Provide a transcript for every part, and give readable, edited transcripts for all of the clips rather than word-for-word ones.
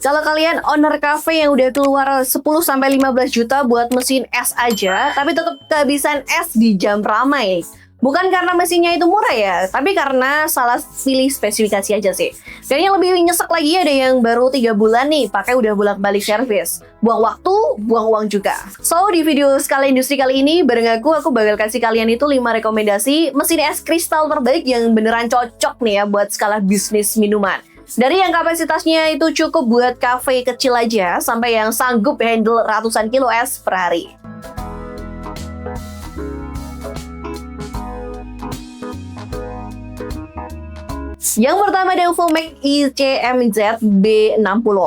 Kalau kalian owner cafe yang udah keluar 10-15 juta buat mesin es aja, tapi tetap kehabisan es di jam ramai. Bukan karena mesinnya itu murah ya, tapi karena salah pilih spesifikasi aja sih. Dan yang lebih nyesek lagi ada yang baru 3 bulan nih, pakai udah bolak-balik servis. Buang waktu, buang uang juga. So, di video Skala Industri kali ini, bareng aku bakal kasih kalian itu 5 rekomendasi mesin es kristal terbaik yang beneran cocok nih ya buat skala bisnis minuman. Dari yang kapasitasnya itu cukup buat cafe kecil aja, sampai yang sanggup handle ratusan kilo es per hari. Yang pertama ada Ufomax ICMZ B60.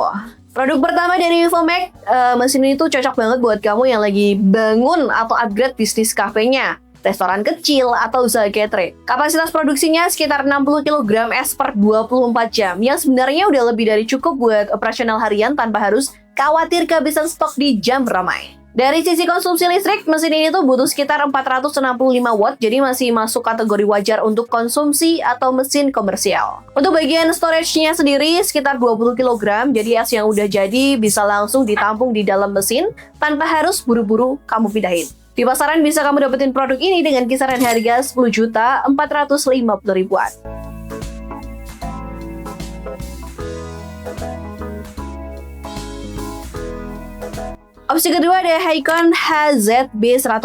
Produk pertama dari Ufomax, mesin ini tuh cocok banget buat kamu yang lagi bangun atau upgrade bisnis kafenya, restoran kecil, atau usaha catering. Kapasitas produksinya sekitar 60 kg es per 24 jam, yang sebenarnya udah lebih dari cukup buat operasional harian tanpa harus khawatir kehabisan stok di jam ramai. Dari sisi konsumsi listrik, mesin ini tuh butuh sekitar 465 watt, jadi masih masuk kategori wajar untuk konsumsi atau mesin komersial. Untuk bagian storage-nya sendiri sekitar 20 kg, jadi es yang udah jadi bisa langsung ditampung di dalam mesin tanpa harus buru-buru kamu pindahin. Di pasaran bisa kamu dapetin produk ini dengan kisaran harga 10.450.000-an. Opsi kedua ada Hycon HZB100.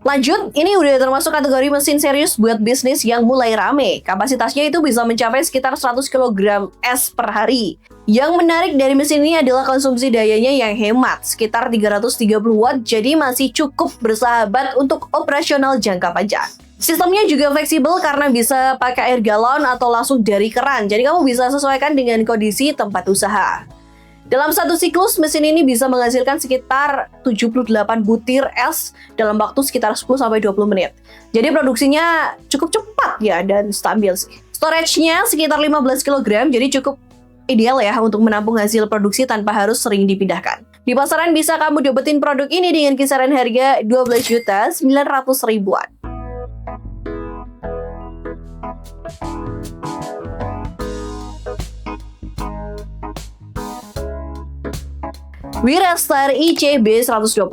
Lanjut, ini udah termasuk kategori mesin serius buat bisnis yang mulai rame. Kapasitasnya itu bisa mencapai sekitar 100 kg es per hari. Yang menarik dari mesin ini adalah konsumsi dayanya yang hemat, sekitar 330 watt, jadi masih cukup bersahabat untuk operasional jangka panjang. Sistemnya juga fleksibel karena bisa pakai air galon atau langsung dari keran, jadi kamu bisa sesuaikan dengan kondisi tempat usaha. Dalam satu siklus, mesin ini bisa menghasilkan sekitar 78 butir es dalam waktu sekitar 10-20 menit. Jadi produksinya cukup cepat ya dan stabil sih. Storage-nya sekitar 15 kg, jadi cukup ideal ya untuk menampung hasil produksi tanpa harus sering dipindahkan. Di pasaran bisa kamu dapetin produk ini dengan kisaran harga 12.900.000-an. Wirastar ICB120.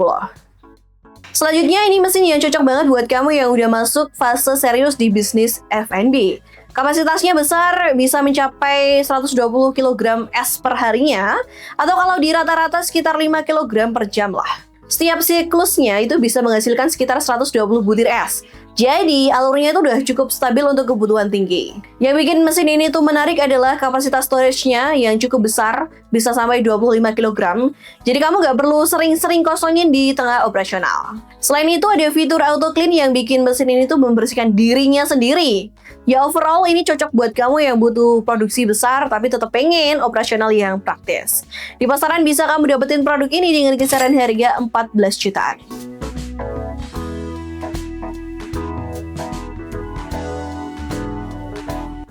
Selanjutnya ini mesin yang cocok banget buat kamu yang udah masuk fase serius di bisnis F&B. Kapasitasnya besar, bisa mencapai 120 kg es per harinya, atau kalau di rata-rata sekitar 5 kg per jam lah. Setiap siklusnya itu bisa menghasilkan sekitar 120 butir es. Jadi, alurnya itu udah cukup stabil untuk kebutuhan tinggi. Yang bikin mesin ini tuh menarik adalah kapasitas storage-nya yang cukup besar, bisa sampai 25 kg. Jadi, kamu nggak perlu sering-sering kosongin di tengah operasional. Selain itu, ada fitur auto clean yang bikin mesin ini tuh membersihkan dirinya sendiri. Ya, overall ini cocok buat kamu yang butuh produksi besar, tapi tetap pengen operasional yang praktis. Di pasaran bisa kamu dapetin produk ini dengan kisaran harga 14 jutaan.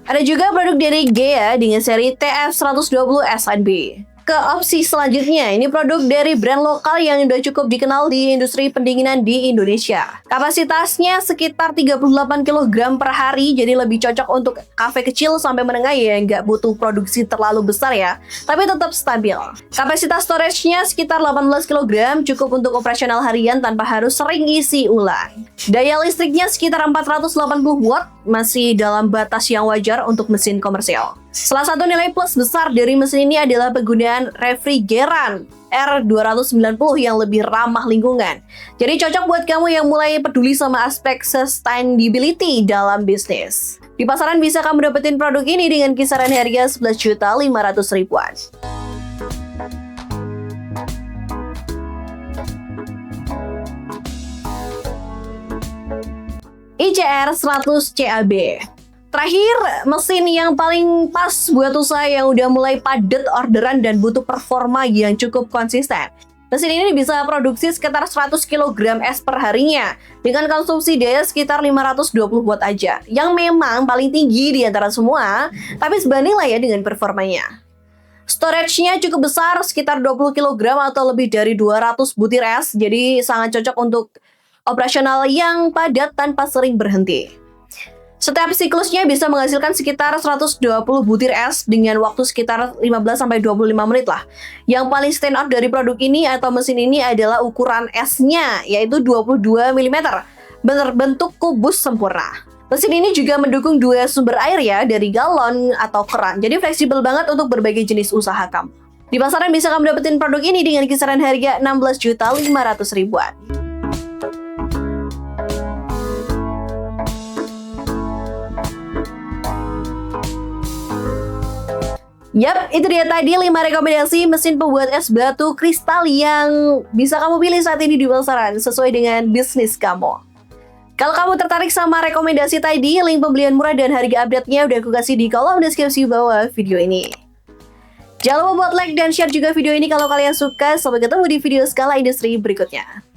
Ada juga produk dari GEA dengan seri TF120 S&B. Ke opsi selanjutnya, ini produk dari brand lokal yang udah cukup dikenal di industri pendinginan di Indonesia. Kapasitasnya sekitar 38 kg per hari, jadi lebih cocok untuk kafe kecil sampai menengah ya, nggak butuh produksi terlalu besar ya, tapi tetap stabil. Kapasitas storage-nya sekitar 18 kg, cukup untuk operasional harian tanpa harus sering isi ulang. Daya listriknya sekitar 480 watt, masih dalam batas yang wajar untuk mesin komersial. Salah satu nilai plus besar dari mesin ini adalah penggunaan refrigeran R290 yang lebih ramah lingkungan. Jadi cocok buat kamu yang mulai peduli sama aspek sustainability dalam bisnis. Di pasaran bisa kamu dapetin produk ini dengan kisaran harga 11.500.000-an. ICR 100 CAB. Terakhir, mesin yang paling pas buat usaha yang udah mulai padat orderan dan butuh performa yang cukup konsisten. Mesin ini bisa produksi sekitar 100 kg es per harinya dengan konsumsi daya sekitar 520 watt aja, yang memang paling tinggi di antara semua, tapi sebanding lah ya dengan performanya. Storage-nya cukup besar, sekitar 20 kg atau lebih dari 200 butir es, jadi sangat cocok untuk operasional yang padat tanpa sering berhenti. Setiap siklusnya bisa menghasilkan sekitar 120 butir es dengan waktu sekitar 15-25 menit lah. Yang paling stand out dari produk ini atau mesin ini adalah ukuran esnya, yaitu 22 mm. Berbentuk kubus sempurna. Mesin ini juga mendukung dua sumber air ya, dari galon atau keran. Jadi fleksibel banget untuk berbagai jenis usaha kamu. Di pasaran bisa kamu dapetin produk ini dengan kisaran harga 16.500.000-an. Yap, itu dia tadi 5 rekomendasi mesin pembuat es batu kristal yang bisa kamu pilih saat ini di pasaran sesuai dengan bisnis kamu. Kalau kamu tertarik sama rekomendasi tadi, link pembelian murah dan harga update-nya udah aku kasih di kolom deskripsi bawah video ini. Jangan lupa buat like dan share juga video ini kalau kalian suka. Sampai ketemu di video skala industri berikutnya.